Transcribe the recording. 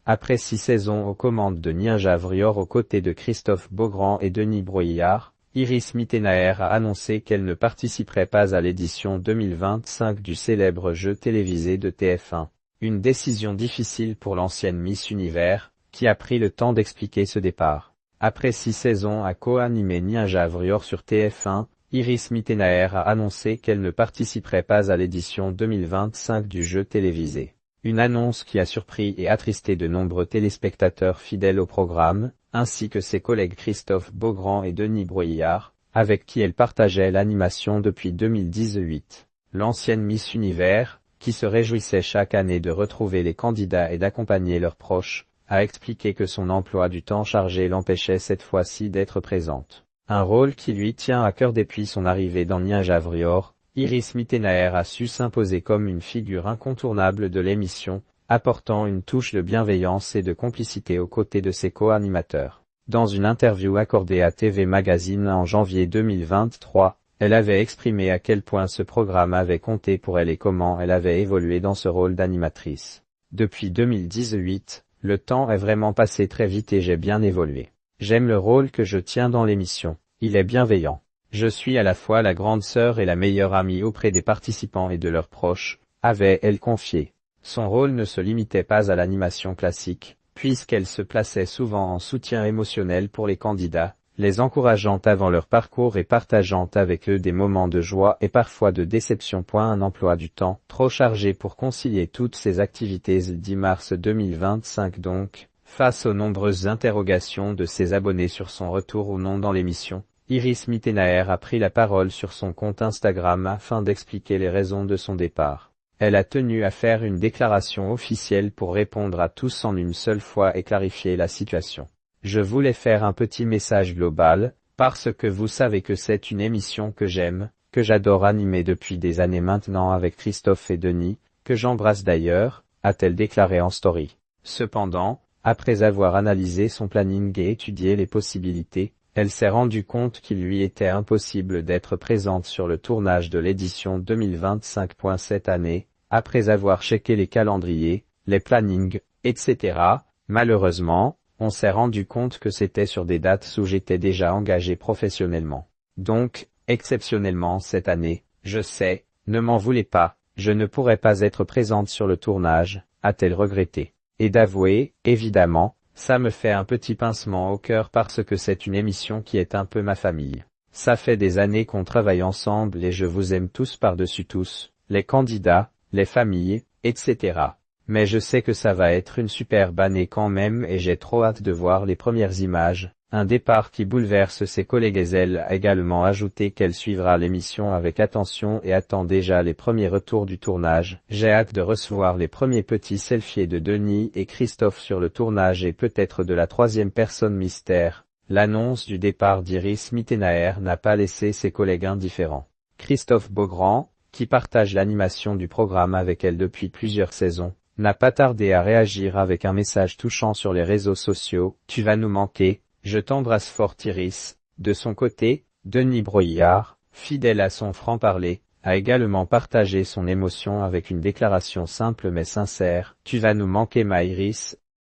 Après 6 saisons aux commandes de Ninja Warrior aux côtés de Christophe Beaugrand et Denis Brogniart, Iris Mittenaer a annoncé qu'elle ne participerait pas à l'édition 2025 du célèbre jeu télévisé de TF1. Une décision difficile pour l'ancienne Miss Univers, qui a pris le temps d'expliquer ce départ. Après 6 saisons à co-animer Ninja Warrior sur TF1, Iris Mittenaer a annoncé qu'elle ne participerait pas à l'édition 2025 du jeu télévisé. Une annonce qui a surpris et attristé de nombreux téléspectateurs fidèles au programme, ainsi que ses collègues Christophe Beaugrand et Denis Brogniart, avec qui elle partageait l'animation depuis 2018. L'ancienne Miss Univers, qui se réjouissait chaque année de retrouver les candidats et d'accompagner leurs proches, a expliqué que son emploi du temps chargé l'empêchait cette fois-ci d'être présente. Un rôle qui lui tient à cœur depuis son arrivée dans Ninja Warrior, Iris Mittenaer a su s'imposer comme une figure incontournable de l'émission, apportant une touche de bienveillance et de complicité aux côtés de ses co-animateurs. Dans une interview accordée à TV Magazine en janvier 2023, elle avait exprimé à quel point ce programme avait compté pour elle et comment elle avait évolué dans ce rôle d'animatrice. Depuis 2018, le temps est vraiment passé très vite et j'ai bien évolué. J'aime le rôle que je tiens dans l'émission, il est bienveillant. Je suis à la fois la grande sœur et la meilleure amie auprès des participants et de leurs proches, avait-elle confié. Son rôle ne se limitait pas à l'animation classique, puisqu'elle se plaçait souvent en soutien émotionnel pour les candidats, les encourageant avant leur parcours et partageant avec eux des moments de joie et parfois de déception. Un emploi du temps trop chargé pour concilier toutes ces activités. 10 mars 2025 donc, face aux nombreuses interrogations de ses abonnés sur son retour ou non dans l'émission, Iris Mittenaer a pris la parole sur son compte Instagram afin d'expliquer les raisons de son départ. Elle a tenu à faire une déclaration officielle pour répondre à tous en une seule fois et clarifier la situation. Je voulais faire un petit message global, parce que vous savez que c'est une émission que j'aime, que j'adore animer depuis des années maintenant avec Christophe et Denis, que j'embrasse d'ailleurs, a-t-elle déclaré en story. Cependant, après avoir analysé son planning et étudié les possibilités, elle s'est rendue compte qu'il lui était impossible d'être présente sur le tournage de l'édition 2025. Cette année, après avoir checké les calendriers, les plannings, etc., malheureusement, on s'est rendu compte que c'était sur des dates où j'étais déjà engagé professionnellement. Donc, exceptionnellement cette année, je sais, ne m'en voulez pas, je ne pourrais pas être présente sur le tournage, a-t-elle regretté. Et d'avouer, évidemment, ça me fait un petit pincement au cœur parce que c'est une émission qui est un peu ma famille. Ça fait des années qu'on travaille ensemble et je vous aime tous par-dessus tous, les candidats, les familles, etc. Mais je sais que ça va être une superbe année quand même et j'ai trop hâte de voir les premières images. Un départ qui bouleverse ses collègues. Elle a également ajouté qu'elle suivra l'émission avec attention et attend déjà les premiers retours du tournage. J'ai hâte de recevoir les premiers petits selfies de Denis et Christophe sur le tournage et peut-être de la troisième personne mystère. L'annonce du départ d'Iris Mittenaer n'a pas laissé ses collègues indifférents. Christophe Beaugrand, qui partage l'animation du programme avec elle depuis plusieurs saisons, n'a pas tardé à réagir avec un message touchant sur les réseaux sociaux. Tu vas nous manquer. Je t'embrasse fort Iris. De son côté, Denis Brogniart, fidèle à son franc-parler, a également partagé son émotion avec une déclaration simple mais sincère. Tu vas nous manquer ma Iris,